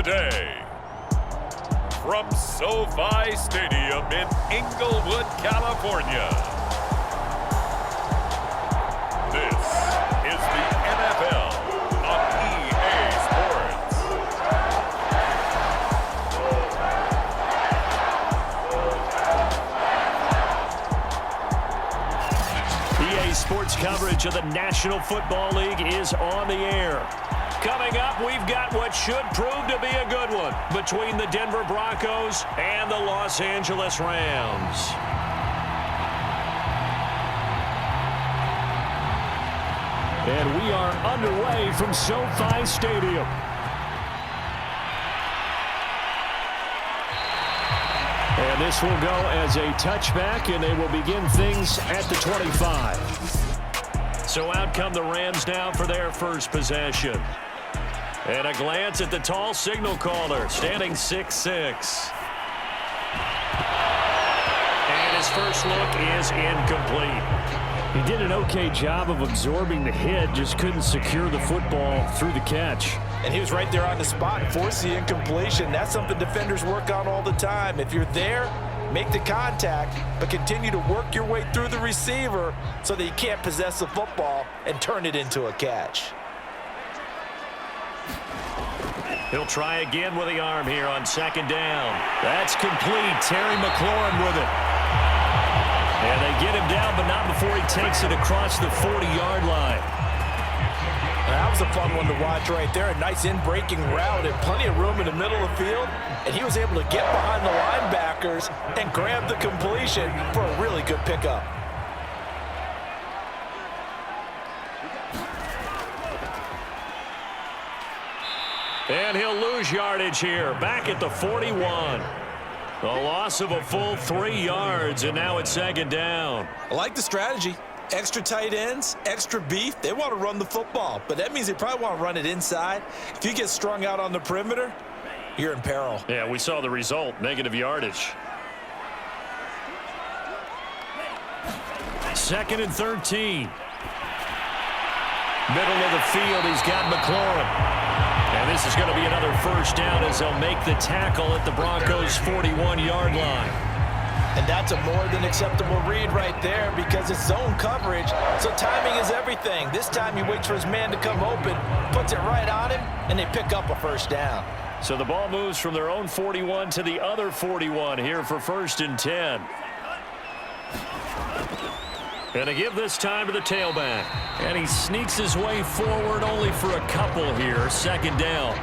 day. From SoFi Stadium in Inglewood, California, this is the NFL on EA Sports. EA Sports coverage of the National Football League is on the air. Coming up, we've got what should prove to be a good one between the Denver Broncos and the Los Angeles Rams. And we are underway from SoFi Stadium. And this will go as a touchback, and they will begin things at the 25. So out come the Rams now for their first possession. And a glance at the tall signal caller, standing 6'6". And his first look is incomplete. He did an okay job of absorbing the hit, just couldn't secure the football through the catch. And he was right there on the spot, forced the incompletion. That's something defenders work on all the time. If you're there, make the contact, but continue to work your way through the receiver so that you can't possess the football and turn it into a catch. He'll try again with the arm here on second down. That's complete. Terry McLaurin with it. And they get him down, but not before he takes it across the 40-yard line. That was a fun one to watch right there. A nice in-breaking route and plenty of room in the middle of the field. And he was able to get behind the linebackers and grab the completion for a really good pickup. And he'll lose yardage here, back at the 41. A loss of a full 3 yards, and now it's second down. I like the strategy. Extra tight ends, extra beef. They want to run the football, but that means they probably want to run it inside. If you get strung out on the perimeter, you're in peril. Yeah, we saw the result, negative yardage. Second and 13. Middle of the field, he's got McLaurin. And this is going to be another first down as they'll make the tackle at the Broncos' 41-yard line. And that's a more than acceptable read right there because it's zone coverage, so timing is everything. This time he waits for his man to come open, puts it right on him, and they pick up a first down. So the ball moves from their own 41 to the other 41 here for first and 10. And a give this time to the tailback. And he sneaks his way forward only for a couple here, second down.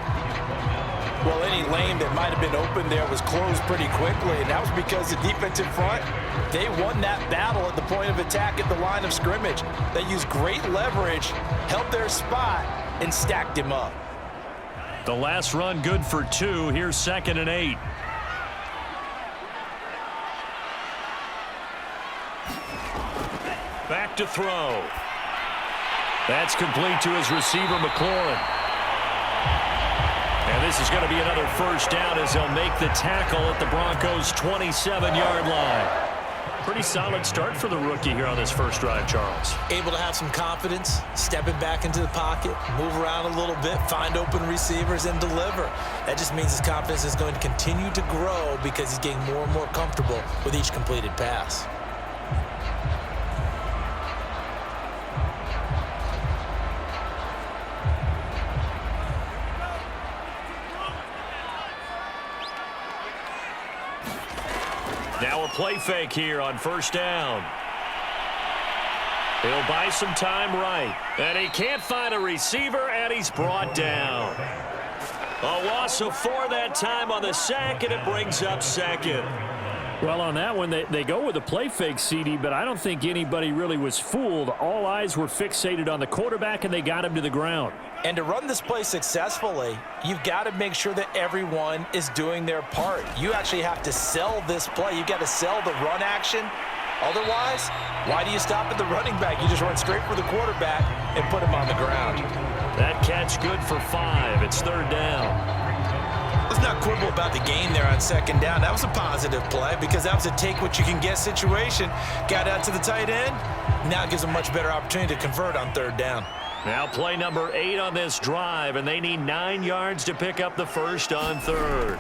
Well, any lane that might have been open there was closed pretty quickly, and that was because the defensive front, they won that battle at the point of attack at the line of scrimmage. They used great leverage, held their spot, and stacked him up. The last run good for 2. Here's second and 8. Back to throw. That's complete to his receiver, McLaurin. And this is going to be another first down as they'll make the tackle at the Broncos' 27-yard line. Pretty solid start for the rookie here on this first drive, Charles. Able to have some confidence, stepping back into the pocket, move around a little bit, find open receivers, and deliver. That just means his confidence is going to continue to grow because he's getting more and more comfortable with each completed pass. Now a play fake here on first down. He'll buy some time right. And he can't find a receiver, and he's brought down. A loss of 4 that time on the sack, and it brings up second. Well, on that one, they go with a play fake, CD, but I don't think anybody really was fooled. All eyes were fixated on the quarterback, and they got him to the ground. And to run this play successfully, you've got to make sure that everyone is doing their part. You actually have to sell this play. You've got to sell the run action. Otherwise, why do you stop at the running back? You just run straight for the quarterback and put him on the ground. That catch good for 5. It's third down. Let's not quibble about the gain there on second down. That was a positive play because that was a take-what-you-can-get situation. Got out to the tight end. Now it gives a much better opportunity to convert on third down. Now play number 8 on this drive, and they need 9 yards to pick up the first on third.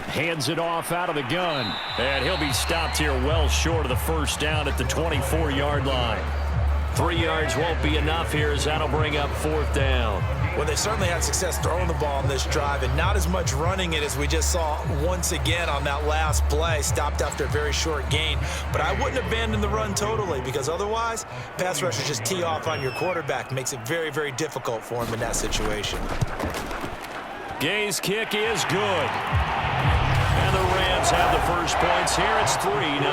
Hands it off out of the gun. And he'll be stopped here well short of the first down at the 24-yard line. 3 yards won't be enough here as that'll bring up fourth down. Well, they certainly had success throwing the ball in this drive and not as much running it as we just saw once again on that last play. Stopped after a very short gain. But I wouldn't abandon the run totally because otherwise, pass rushers just tee off on your quarterback. Makes it very, very difficult for him in that situation. Gay's kick is good. And the Rams have the first points here. It's 3-0.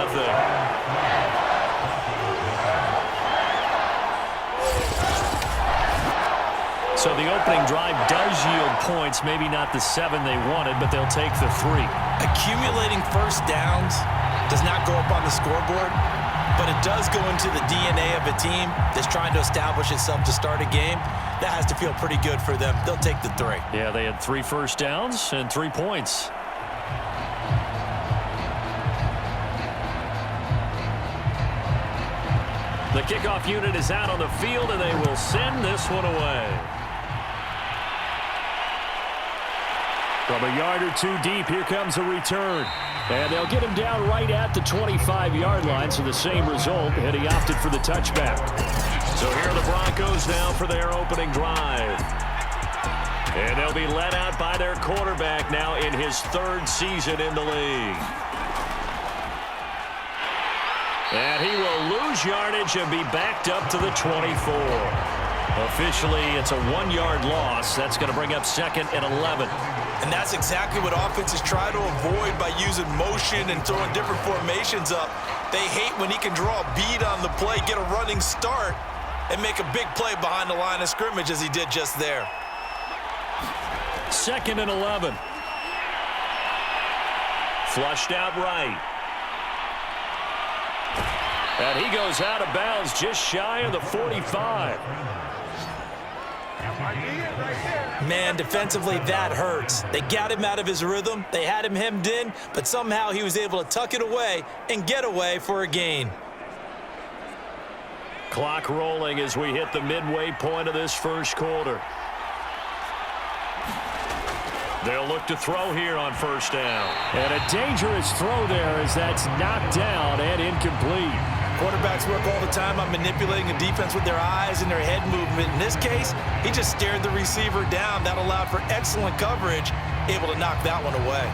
So the opening drive does yield points, maybe not the 7 they wanted, but they'll take the 3. Accumulating first downs does not go up on the scoreboard, but it does go into the DNA of a team that's trying to establish itself to start a game. That has to feel pretty good for them. They'll take the 3. Yeah, they had 3 first downs and 3 points. The kickoff unit is out on the field, and they will send this one away. From a yard or 2 deep, here comes a return. And they'll get him down right at the 25-yard line, so the same result, and he opted for the touchback. So here are the Broncos now for their opening drive. And they'll be led out by their quarterback now in his 3rd season in the league. And he will lose yardage and be backed up to the 24. Officially, it's a 1-yard loss. That's going to bring up 2nd and 11. And that's exactly what offenses try to avoid by using motion and throwing different formations up. They hate when he can draw a bead on the play, get a running start, and make a big play behind the line of scrimmage as he did just there. 2nd and 11. Flushed out right. And he goes out of bounds just shy of the 45. Man, defensively, that hurts. They got him out of his rhythm. They had him hemmed in, but somehow he was able to tuck it away and get away for a gain. Clock rolling as we hit the midway point of this first quarter. They'll look to throw here on first down. And a dangerous throw there as that's knocked down and incomplete. Quarterbacks work all the time on manipulating a defense with their eyes and their head movement. In this case, he just stared the receiver down. That allowed for excellent coverage, able to knock that one away.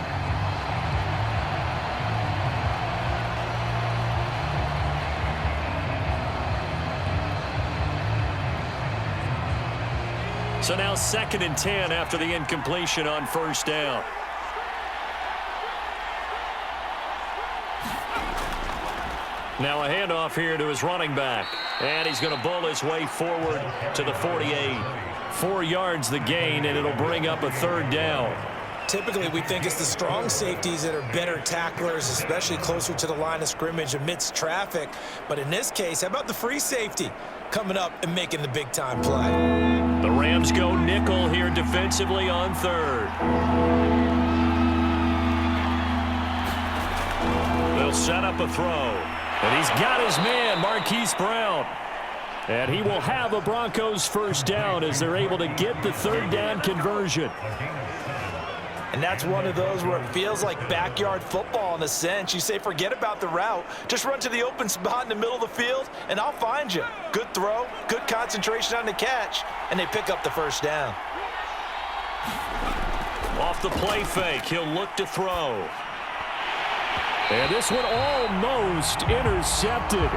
So now 2nd and 10 after the incompletion on first down. Now a handoff here to his running back. And he's going to bull his way forward to the 48. 4 yards the gain, and it'll bring up a 3rd down. Typically, we think it's the strong safeties that are better tacklers, especially closer to the line of scrimmage amidst traffic. But in this case, how about the free safety coming up and making the big-time play? The Rams go nickel here defensively on 3rd. They'll set up a throw. And he's got his man, Marquise Brown. And he will have a Broncos first down as they're able to get the 3rd down conversion. And that's one of those where it feels like backyard football in a sense. You say, forget about the route. Just run to the open spot in the middle of the field, and I'll find you. Good throw, good concentration on the catch, and they pick up the first down. Off the play fake, he'll look to throw. And this one almost intercepted.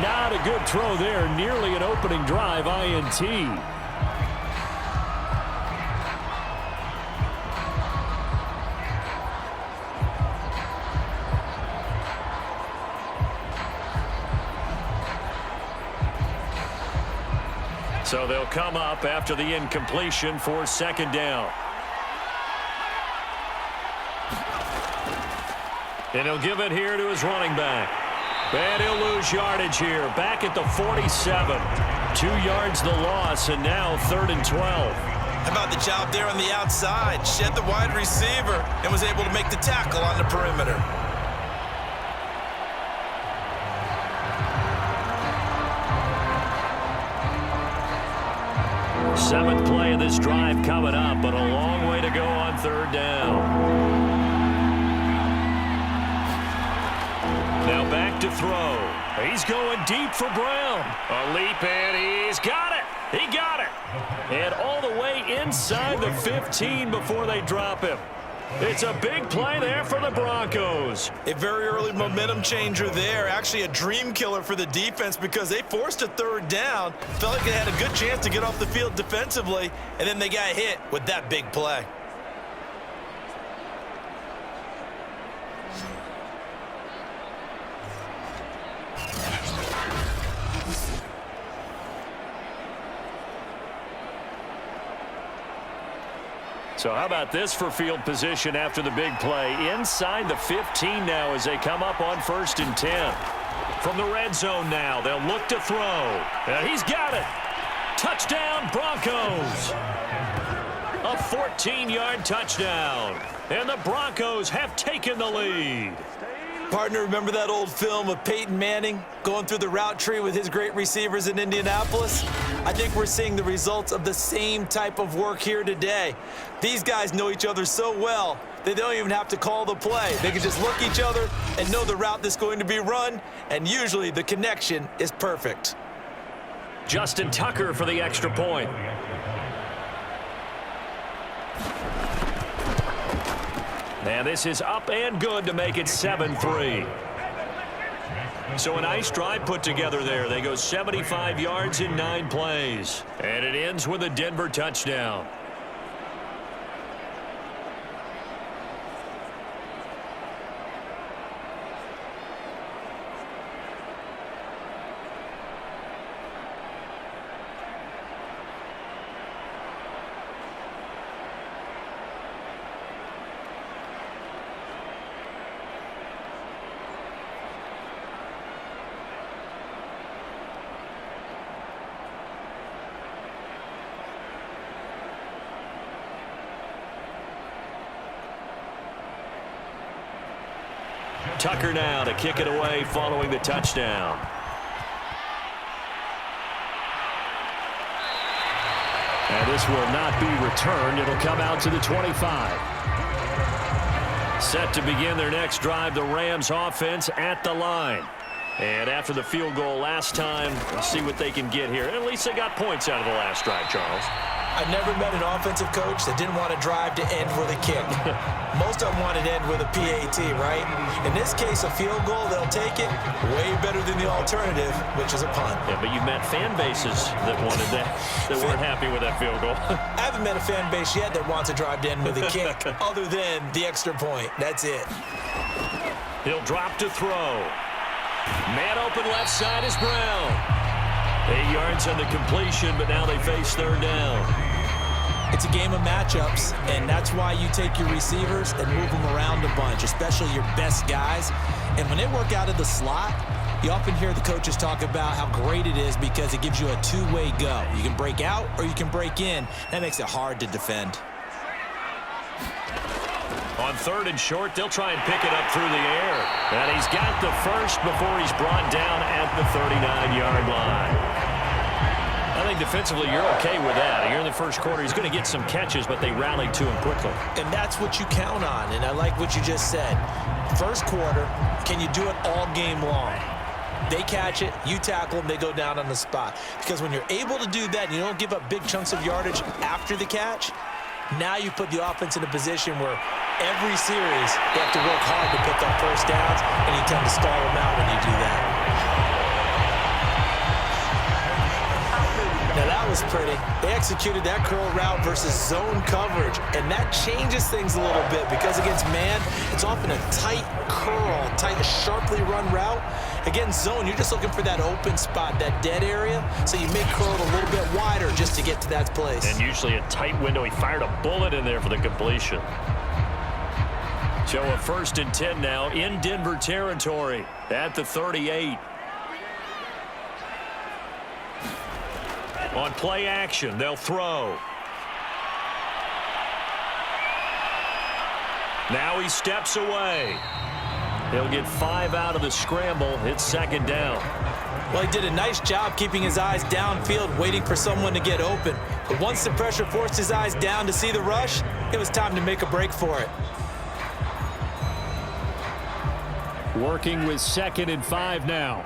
Not a good throw there. Nearly an opening drive INT. So they'll come up after the incompletion for 2nd down. And he'll give it here to his running back. And he'll lose yardage here. Back at the 47. 2 yards the loss, and now 3rd and 12. How about the job there on the outside? Shed the wide receiver and was able to make the tackle on the perimeter. Seventh play of this drive coming up, but a long way to go on third down. Now back to throw. He's going deep for Brown. A leap, and he's got it. He got it. And all the way inside the 15 before they drop him. It's a big play there for the Broncos. A very early momentum changer there. Actually a dream killer for the defense because they forced a third down. Felt like they had a good chance to get off the field defensively, and then they got hit with that big play. So how about this for field position after the big play? Inside the 15 now as they come up on 1st and 10. From the red zone now, they'll look to throw. And he's got it. Touchdown, Broncos. A 14-yard touchdown. And the Broncos have taken the lead. Partner, remember that old film of Peyton Manning going through the route tree with his great receivers in Indianapolis? I think we're seeing the results of the same type of work here today. These guys know each other so well, they don't even have to call the play. They can just look each other and know the route that's going to be run, and usually the connection is perfect. Justin Tucker for the extra point. And this is up and good to make it 7-3. So a nice drive put together there. They go 75 yards in 9 plays. And it ends with a Denver touchdown. Tucker now to kick it away following the touchdown. And this will not be returned. It'll come out to the 25. Set to begin their next drive, the Rams offense at the line. And after the field goal last time, we'll see what they can get here. At least they got points out of the last drive, Charles. I've never met an offensive coach that didn't want to drive to end with a kick. Most of them want to end with a PAT, right? In this case, a field goal, they'll take it way better than the alternative, which is a punt. Yeah, but you've met fan bases that wanted that, that weren't happy with that field goal. I haven't met a fan base yet that wants to drive to end with a kick other than the extra point. That's it. He'll drop to throw. Man open left side is Brown. 8 yards on the completion, but now they face third down. It's a game of matchups, and that's why you take your receivers and move them around a bunch, especially your best guys. And when they work out of the slot, you often hear the coaches talk about how great it is because it gives you a two-way go. You can break out or you can break in. That makes it hard to defend. On 3rd and short, they'll try and pick it up through the air. And he's got the first before he's brought down at the 39-yard line. I think defensively you're okay with that. Here in the first quarter, he's going to get some catches, but they rallied to him quickly. And that's what you count on, and I like what you just said. First quarter, can you do it all game long? They catch it, you tackle them, they go down on the spot. Because when you're able to do that and you don't give up big chunks of yardage after the catch, now you put the offense in a position where every series they have to work hard to pick up first downs, and you tend to stall them out when you do that. Now that was pretty. They executed that curl route versus zone coverage, and that changes things a little bit because against man, it's often a tight curl, tight, sharply run route. Against zone, you're just looking for that open spot, that dead area, so you may curl it a little bit wider just to get to that place. And usually a tight window. He fired a bullet in there for the completion. So a 1st and 10 now in Denver territory at the 38. On play action, they'll throw. Now he steps away. He'll get 5 out of the scramble. It's 2nd down. Well, he did a nice job keeping his eyes downfield, waiting for someone to get open. But once the pressure forced his eyes down to see the rush, it was time to make a break for it. Working with 2nd and 5 now.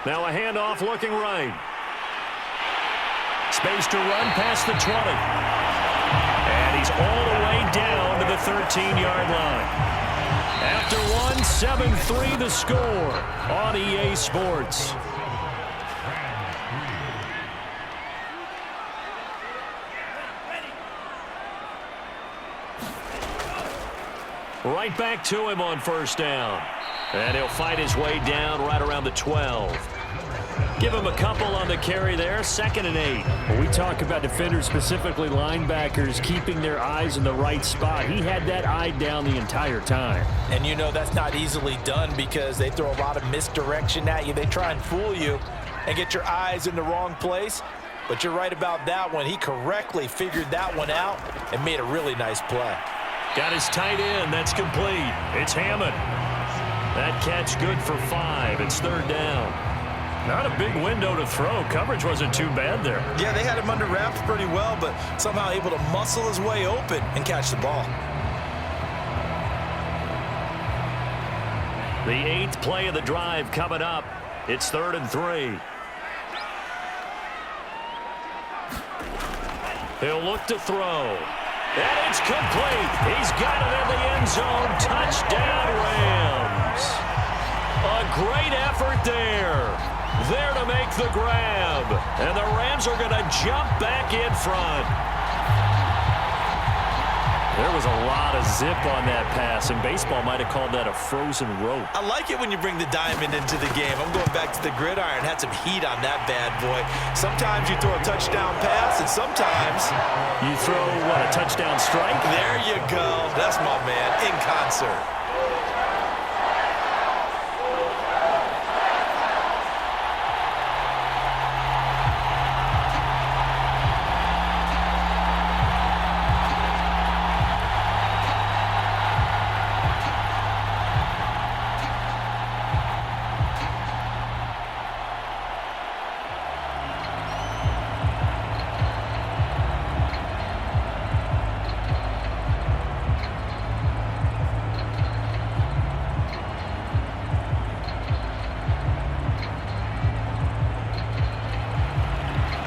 Now a handoff looking right. Space to run past the 20. And he's all the way down to the 13-yard line. After one, 7-3 the score on EA Sports. Right back to him on 1st down. And he'll fight his way down right around the 12. Give him a couple on the carry there, 2nd and 8. When we talk about defenders, specifically linebackers, keeping their eyes in the right spot, he had that eye down the entire time. And you know that's not easily done because they throw a lot of misdirection at you. They try and fool you and get your eyes in the wrong place. But you're right about that one. He correctly figured that one out and made a really nice play. Got his tight end. That's complete. It's Hammond. That catch good for 5. It's 3rd down. Not a big window to throw. Coverage wasn't too bad there. Yeah, they had him under wraps pretty well, but somehow able to muscle his way open and catch the ball. The 8th play of the drive coming up. It's 3rd and 3. He'll look to throw. And it's complete. He's got it in the end zone. Touchdown, Rams. A great effort there. There to make the grab. And the Rams are going to jump back in front. There was a lot of zip on that pass, and baseball might have called that a frozen rope. I like it when you bring the diamond into the game. I'm going back to the gridiron. Had some heat on that bad boy. Sometimes you throw a touchdown pass, and sometimes you throw, what, a touchdown strike? There you go. That's my man, in concert.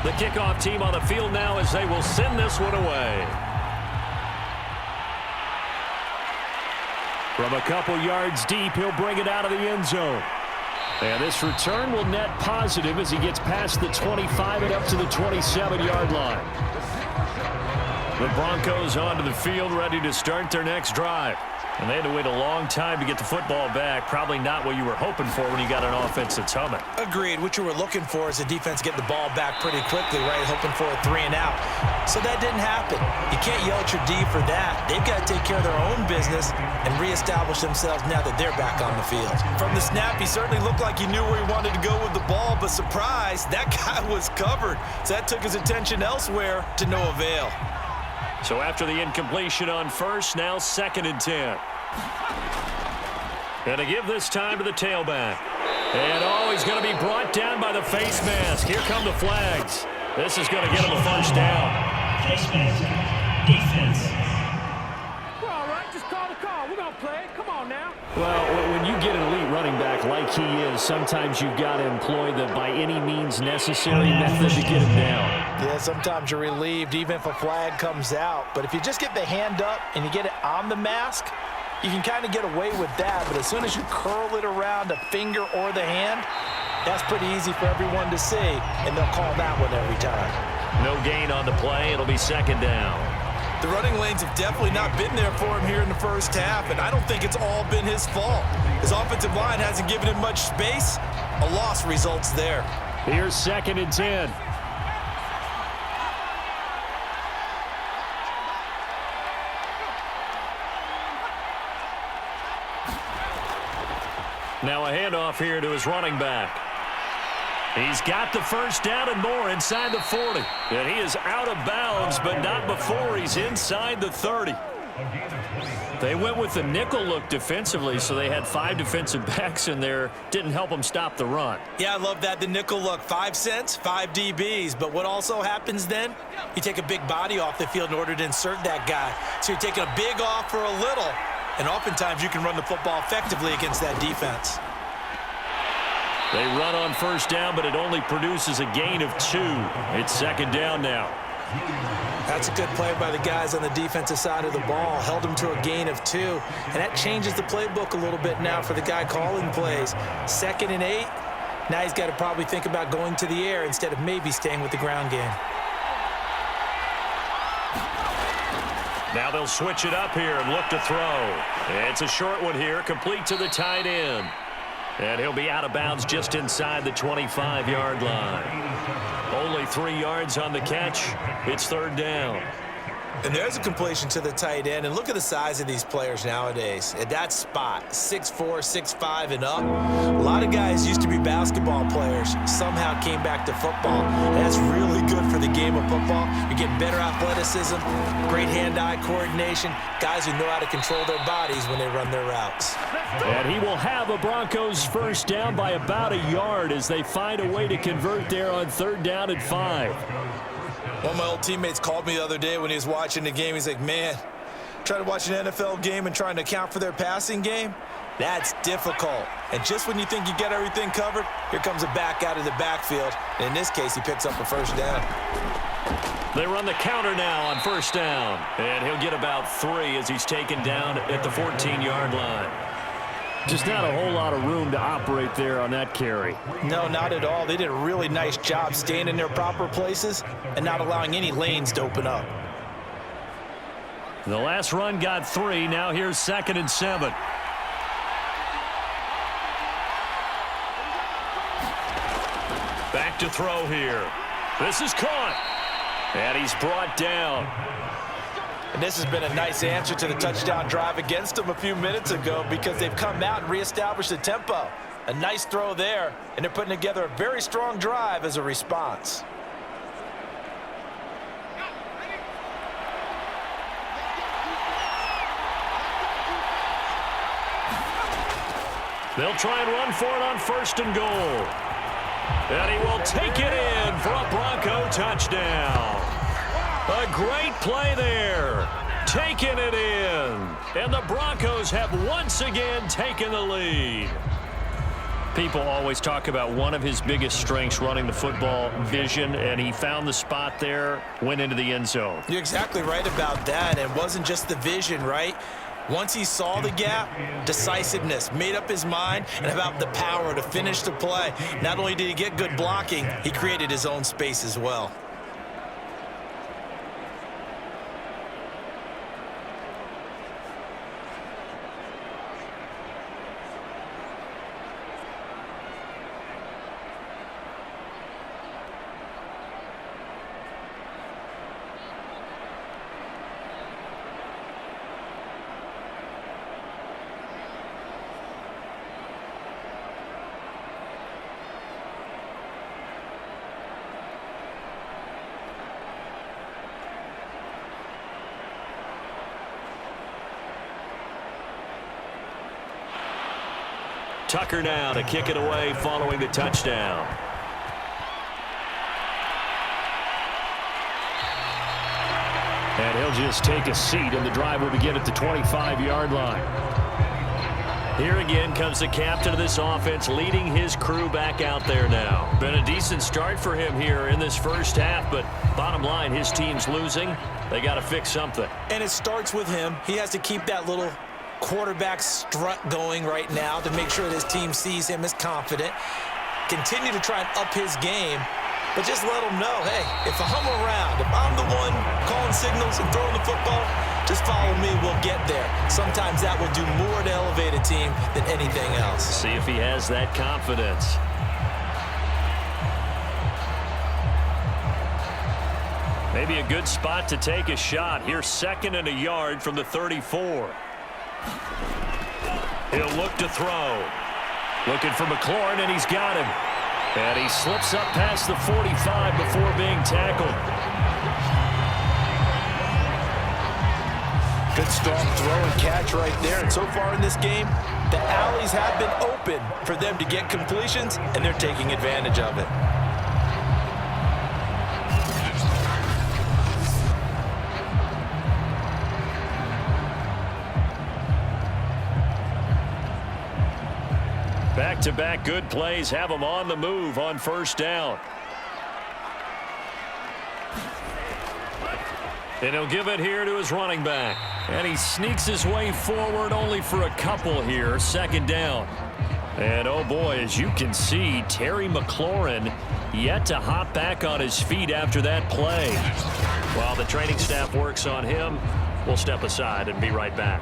The kickoff team on the field now as they will send this one away. From a couple yards deep, he'll bring it out of the end zone. And this return will net positive as he gets past the 25 and up to the 27-yard line. The Broncos onto the field, ready to start their next drive. And they had to wait a long time to get the football back. Probably not what you were hoping for when you got an offense that's humming. Agreed. What you were looking for is the defense getting the ball back pretty quickly, right? Hoping for a 3 and out. So that didn't happen. You can't yell at your D for that. They've got to take care of their own business and reestablish themselves now that they're back on the field. From the snap, he certainly looked like he knew where he wanted to go with the ball, but surprise, that guy was covered. So that took his attention elsewhere to no avail. So after the incompletion on first, now 2nd and 10. And to give this time to the tailback. And he's going to be brought down by the face mask. Here come the flags. This is going to get him a first down. Face mask. Defense. We're all right. Just call the call. We're going to play. Come on now. Well, when you get an elite running back like he is, sometimes you've got to employ the by any means necessary method to get him down. Yeah, sometimes you're relieved even if a flag comes out. But if you just get the hand up and you get it on the mask, you can kind of get away with that. But as soon as you curl it around a finger or the hand, that's pretty easy for everyone to see, and they'll call that one every time. No gain on the play. It'll be 2nd down. The running lanes have definitely not been there for him here in the first half, and I don't think it's all been his fault. His offensive line hasn't given him much space. A loss results there. Here's 2nd and 10. Now a handoff here to his running back. He's got the first down and more inside the 40. And he is out of bounds, but not before he's inside the 30. They went with the nickel look defensively, so they had 5 defensive backs in there. Didn't help them stop the run. Yeah, I love that, the nickel look. 5 cents, 5 DBs. But what also happens then? You take a big body off the field in order to insert that guy. So you're taking a big off for a little. And oftentimes you can run the football effectively against that defense. They run on first down, but it only produces a gain of 2. It's second down now. That's a good play by the guys on the defensive side of the ball. Held them to a gain of 2. And that changes the playbook a little bit now for the guy calling plays. 2nd and 8. Now he's got to probably think about going to the air instead of maybe staying with the ground game. Now they'll switch it up here and look to throw. It's a short one here, complete to the tight end. And he'll be out of bounds just inside the 25-yard line. Only 3 yards on the catch. It's third down. And there's a completion to the tight end. And look at the size of these players nowadays. At that spot, 6'4", 6'5", and up. A lot of guys used to be basketball players. Somehow came back to football. And that's really good for the game of football. You're getting better athleticism, great hand-eye coordination, guys who know how to control their bodies when they run their routes. And he will have a Broncos first down by about a yard as they find a way to convert there on third down and 5. One of my old teammates called me the other day when he was watching the game. He's like, man, trying to watch an NFL game and trying to account for their passing game, that's difficult. And just when you think you get everything covered, here comes a back out of the backfield. And in this case, he picks up a first down. They run the counter now on first down. And he'll get about 3 as he's taken down at the 14-yard line. Just not a whole lot of room to operate there on that carry. No, not at all. They did a really nice job staying in their proper places and not allowing any lanes to open up. The last run got 3. Now here's 2nd and 7. Back to throw here. This is caught. And he's brought down. And this has been a nice answer to the touchdown drive against them a few minutes ago because they've come out and reestablished the tempo. A nice throw there, and they're putting together a very strong drive as a response. They'll try and run for it on 1st and goal. And he will take it in for a Bronco touchdown. A great play there. Taking it in. And the Broncos have once again taken the lead. People always talk about one of his biggest strengths running the football, vision, and he found the spot there, went into the end zone. You're exactly right about that. And it wasn't just the vision, right? Once he saw the gap, decisiveness, made up his mind, and about the power to finish the play. Not only did he get good blocking, he created his own space as well. Tucker now to kick it away following the touchdown. And he'll just take a seat, and the drive will begin at the 25-yard line. Here again comes the captain of this offense, leading his crew back out there now. Been a decent start for him here in this first half, but bottom line, his team's losing. They got to fix something. And it starts with him. He has to keep that little quarterback strut going right now to make sure that his team sees him as confident. Continue to try and up his game, but just let him know, hey, if I'm around, if I'm the one calling signals and throwing the football, just follow me, we'll get there. Sometimes that will do more to elevate a team than anything else. See if he has that confidence. Maybe a good spot to take a shot. Here's 2nd and a yard from the 34. He'll look to throw. Looking for McLaurin, and he's got him. And he slips up past the 45 before being tackled. Good strong throw and catch right there. And so far in this game, the alleys have been open for them to get completions, and they're taking advantage of it. Back-to-back good plays have him on the move on first down. And he'll give it here to his running back. And he sneaks his way forward only for a couple here. Second down. And, oh, boy, as you can see, Terry McLaurin yet to hop back on his feet after that play. While the training staff works on him, we'll step aside and be right back.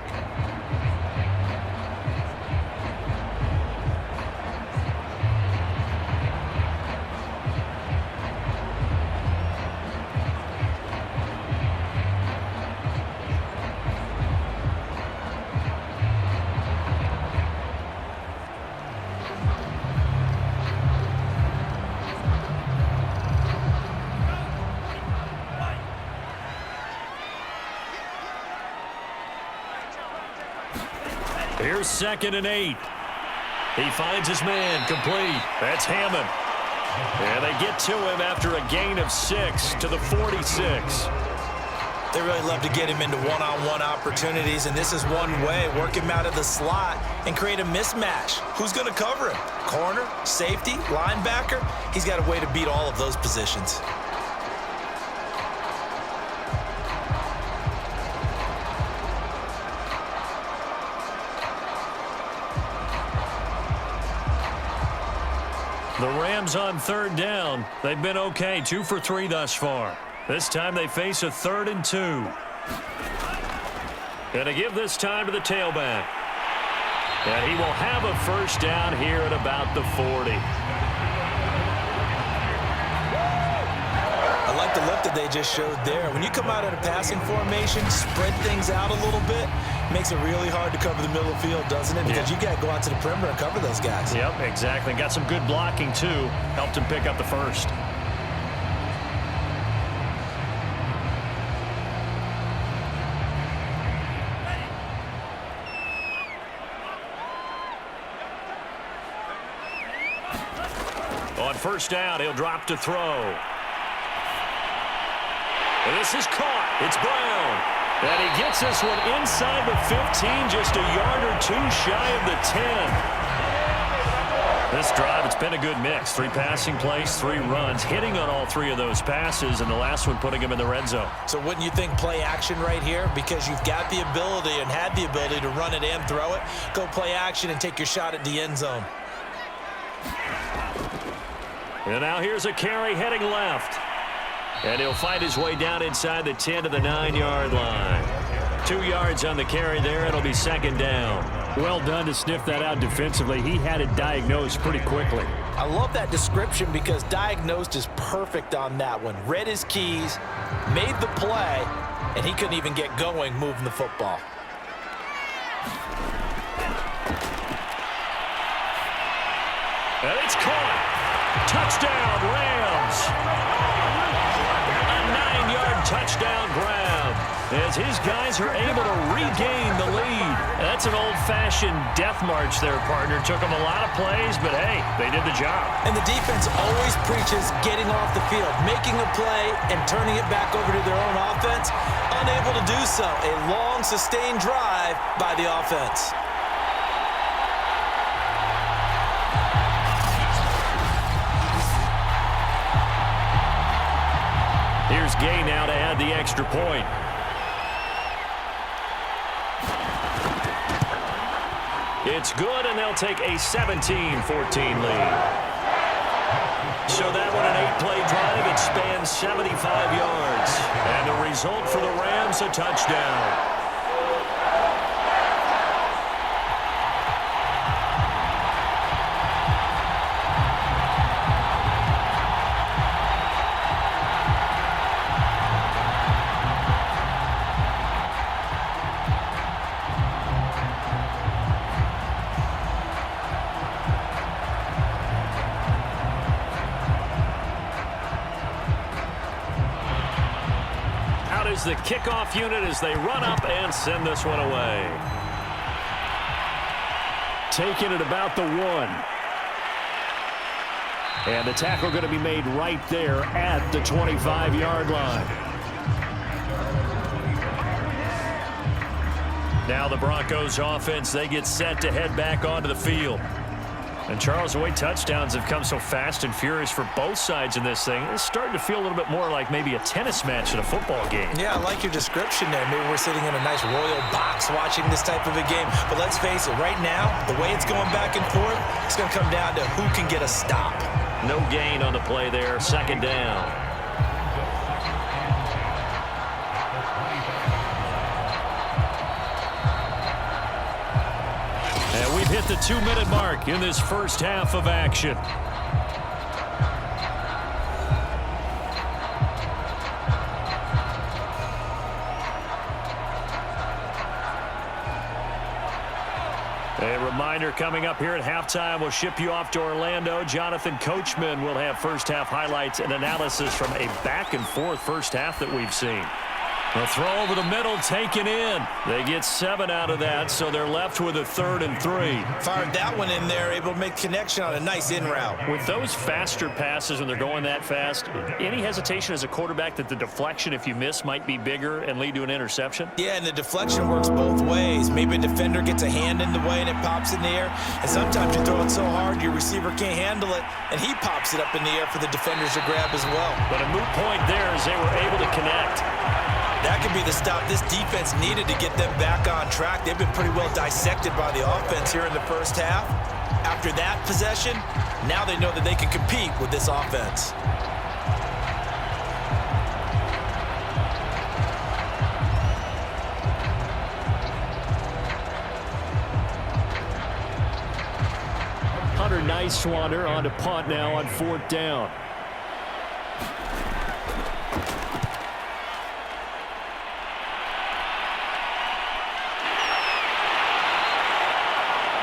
Here's 2nd and 8. He finds his man complete. That's Hammond. And they get to him after a gain of 6 to the 46. They really love to get him into one-on-one opportunities, and this is one way. Work him out of the slot and create a mismatch. Who's going to cover him? Corner, safety, linebacker? He's got a way to beat all of those positions. The Rams on 3rd down. They've been okay, 2 for 3 thus far. This time they face a 3rd and 2. And they give this time to the tailback. And he will have a first down here at about the 40. I like the look that they just showed there. When you come out in a passing formation, spread things out a little bit, makes it really hard to cover the middle of the field, doesn't it? Because you got to go out to the perimeter and cover those guys. Yep, exactly. Got some good blocking, too. Helped him pick up the first. On first down, he'll drop to throw. And this is caught. It's Brown. And he gets this one inside the 15, just a yard or 2 shy of the 10. This drive, it's been a good mix. 3 passing plays, 3 runs, hitting on all 3 of those passes, and the last one putting him in the red zone. So wouldn't you think play action right here? Because you've got the ability and had the ability to run it and throw it. Go play action and take your shot at the end zone. And now here's a carry heading left. And he'll fight his way down inside the 10 to the 9-yard line. 2 yards on the carry there. It'll be 2nd down. Well done to sniff that out defensively. He had it diagnosed pretty quickly. I love that description because diagnosed is perfect on that one. Read his keys, made the play, and he couldn't even get going moving the football. And it's caught. Touchdown, Rams. A 9-yard touchdown grab as his guys are able to regain the lead. That's an old-fashioned death march there, partner. Took them a lot of plays, but, hey, they did the job. And the defense always preaches getting off the field, making a play, and turning it back over to their own offense. Unable to do so. A long, sustained drive by the offense. Here's Gay now to add the extra point. It's good, and they'll take a 17-14 lead. So that one, an 8-play drive. It spans 75 yards. And the result for the Rams, a touchdown. is the kickoff unit as they run up and send this one away. Taking it about the 1. And the tackle going to be made right there at the 25-yard line. Now the Broncos offense, they get set to head back onto the field. And Charles, the way touchdowns have come so fast and furious for both sides in this thing, it's starting to feel a little bit more like maybe a tennis match in a football game. Yeah, I like your description there. Maybe we're sitting in a nice royal box watching this type of a game. But let's face it, right now, the way it's going back and forth, it's going to come down to who can get a stop. No gain on the play there, second down. And we've hit the 2-minute mark in this first half of action. A reminder coming up here at halftime, we'll ship you off to Orlando. Jonathan Coachman will have first half highlights and analysis from a back-and-forth first half that we've seen. A throw over the middle, taken in. They get 7 out of that, so they're left with a 3rd and 3. Fired that one in there, able to make connection on a nice in route. With those faster passes when they're going that fast, any hesitation as a quarterback that the deflection, if you miss, might be bigger and lead to an interception? Yeah, and the deflection works both ways. Maybe a defender gets a hand in the way and it pops in the air. And sometimes you throw it so hard your receiver can't handle it, and he pops it up in the air for the defenders to grab as well. But a moot point there as they were able to connect. That could be the stop this defense needed to get them back on track. They've been pretty well dissected by the offense here in the first half. After that possession, now they know that they can compete with this offense. Hunter Nicewander on to punt now on 4th down.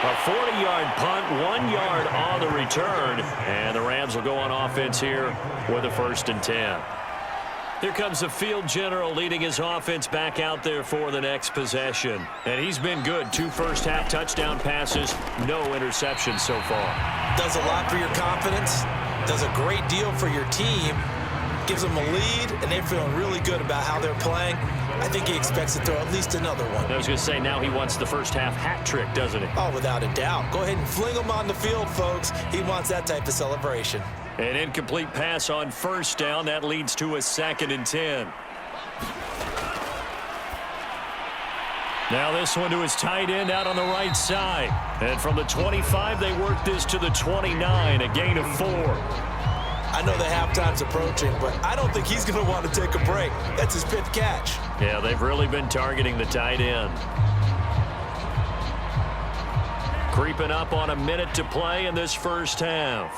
A 40-yard punt, 1 yard on the return. And the Rams will go on offense here with a 1st and 10. Here comes the field general leading his offense back out there for the next possession. And he's been good. 2 first-half touchdown passes, no interceptions so far. Does a lot for your confidence. Does a great deal for your team. Gives them a lead, and they're feeling really good about how they're playing. I think he expects to throw at least another one. I was going to say, now he wants the first half hat trick, doesn't he? Oh, without a doubt. Go ahead and fling him on the field, folks. He wants that type of celebration. An incomplete pass on 1st down. That leads to a 2nd and 10. Now this one to his tight end out on the right side. And from the 25, they work this to the 29, a gain of 4. I know the halftime's approaching, but I don't think he's going to want to take a break. That's his 5th catch. Yeah, they've really been targeting the tight end. Creeping up on a minute to play in this first half.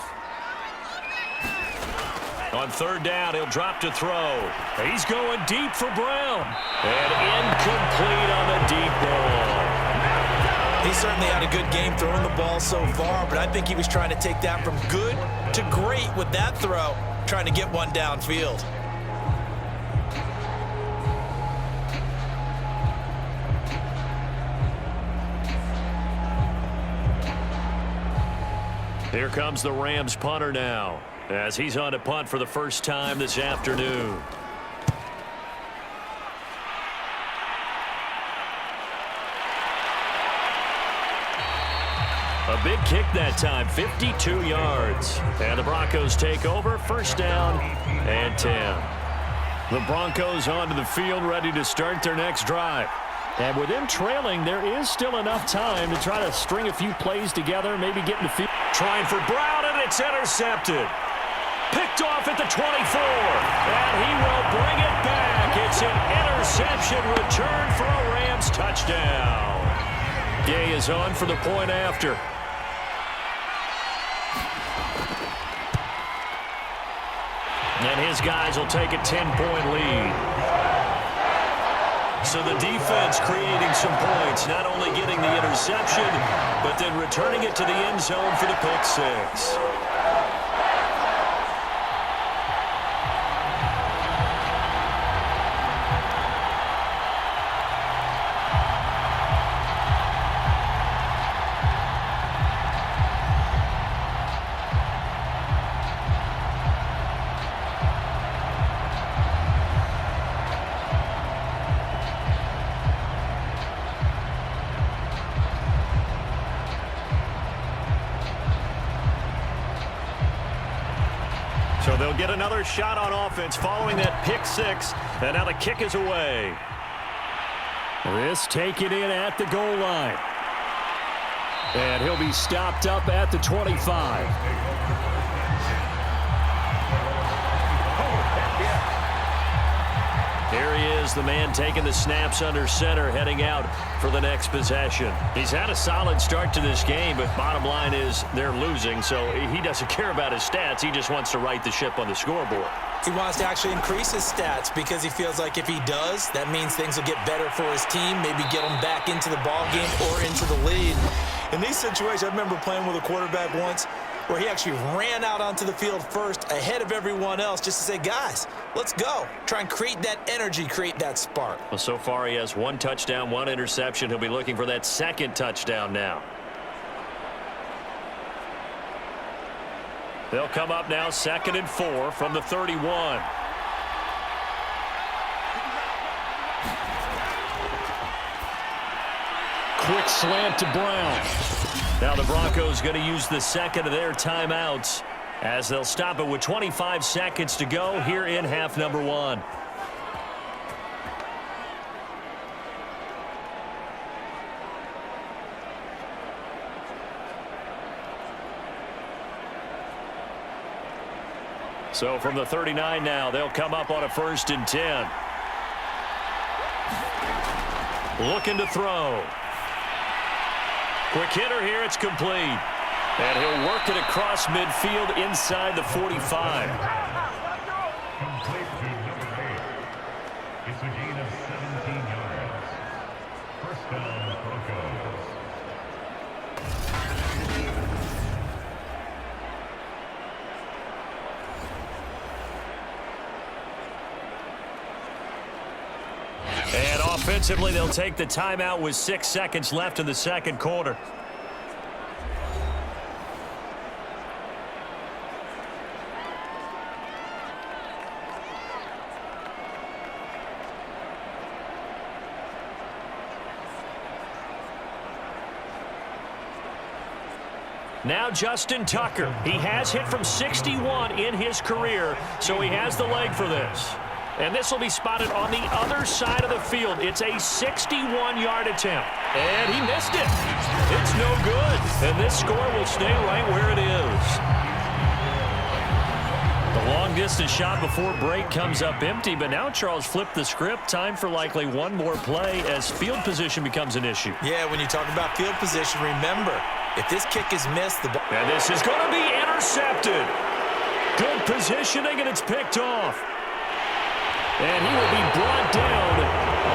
On 3rd down, he'll drop to throw. He's going deep for Brown. And incomplete on the deep ball. He certainly had a good game throwing the ball so far, but I think he was trying to take that from good to great with that throw, trying to get one downfield. Here comes the Rams punter now, as he's on to punt for the first time this afternoon. A big kick that time, 52 yards. And the Broncos take over, 1st down and 10. The Broncos onto the field, ready to start their next drive. And with them trailing, there is still enough time to try to string a few plays together, maybe get in the field. Trying for Brown, and it's intercepted. Picked off at the 24. And he will bring it back. It's an interception return for a Rams touchdown. Gay is on for the point after. And his guys will take a 10-point lead. So the defense creating some points, not only getting the interception, but then returning it to the end zone for the pick 6. They'll get another shot on offense following that pick six, and now the kick is away. This taken in at the goal line. And he'll be stopped up at the 25. Here he is, the man taking the snaps under center, heading out for the next possession. He's had a solid start to this game, but bottom line is they're losing, so he doesn't care about his stats. He just wants to right the ship on the scoreboard. He wants to actually increase his stats because he feels like if he does, that means things will get better for his team, maybe get him back into the ball game or into the lead. In these situations, I remember playing with a quarterback once where he actually ran out onto the field first ahead of everyone else just to say, guys, let's go. Try and create that energy, create that spark. Well, so far he has 1 touchdown, 1 interception. He'll be looking for that second touchdown now. They'll come up now 2nd and 4 from the 31. Quick slant to Brown. Now the Broncos going to use the second of their timeouts as they'll stop it with 25 seconds to go here in half number 1. So from the 39 now, they'll come up on a 1st and 10. Looking to throw. Quick hitter here, it's complete. And he'll work it across midfield inside the 45. Complete to number 8. It's a gain of 17 yards. First down, Broncos. And offensively, they'll take the timeout with 6 seconds left in the second quarter. Now Justin Tucker. He has hit from 61 in his career, so he has the leg for this. And this will be spotted on the other side of the field. It's a 61-yard attempt. And he missed it. It's no good. And this score will stay right where it is. The long-distance shot before break comes up empty, but now Charles flipped the script. Time for likely one more play as field position becomes an issue. Yeah, when you talk about field position, remember, if this kick is missed, the ball... And this is going to be intercepted. Good positioning, and it's picked off. And he will be brought down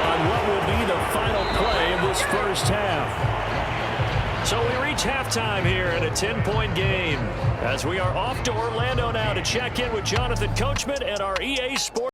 on what will be the final play of this first half. So we reach halftime here in a 10-point game as we are off to Orlando now to check in with Jonathan Coachman at our EA Sports.